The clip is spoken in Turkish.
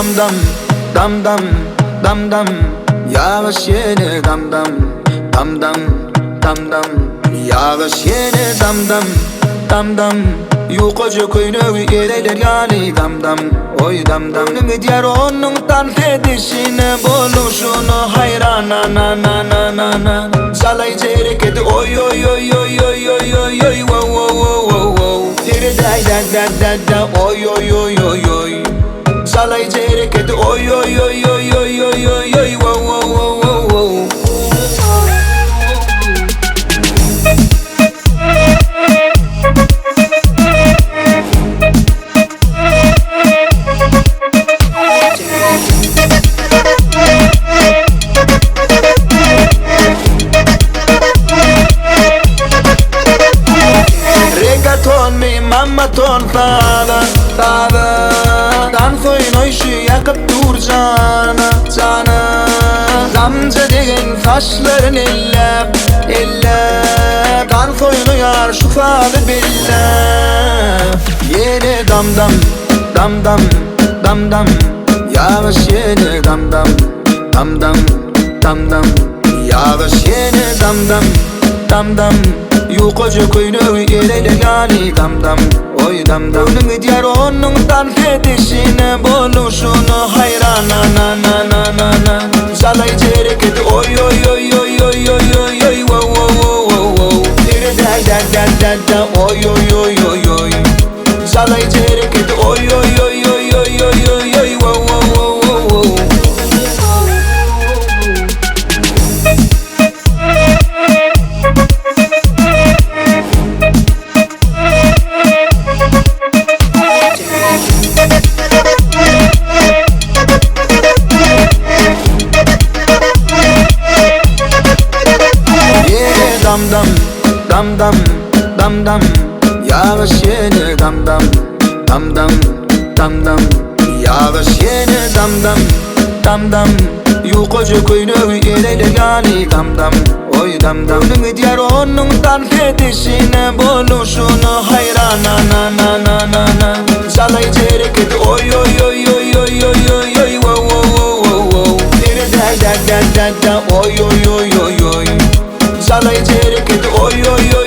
dam dam dam dam dam yağış yine dam dam dam dam dam dam yağış yine dam dam dam dam yukoca koyunu yereyler yani dam dam oy dam dam diyar onun tan fedişine boluşunu hayrana na na na na na salay cereketi oy oy oy oy oy oy oy oy wow wow wow wow tere day da da da da oy oy oy oy oy salay cereketi oy oy oy oy oy oy oy oy wow wow wow wow Mamma ton tada tada dan koyun o işi yakıp dur cana cana Gamze degen saçların elle elle dan koyunu yar şu fadı bille yine dam dam dam dam dam dam yağış yine dam dam dam dam dam dam yağış yine dam dam dam dam yukoca koyunu yereyler yani dam dam oy dam dam diyar onun tan fedişine boluşunu hayrana na na na na na salay cereketi oy oy oy oy oy oy oy oy wow wow wow wow tere da da da da da oy oy oy oy oy salay cereketi oy oy oy oy oy oy oy oy wow wow wow wow dam dam dam dam dam dam yağış yine dam dam dam dam dam dam yağış yine dam dam dam dam yukoca koyunu yereyler yani dam dam oy dam dam diyar onun tan fedişine boluşunu hayrana na na na na na salay cereketi oy oy oy oy oy oy oy oy wow wow wow wow tere da da da da da oy oy oy oy oy salay cereketi oy oy oy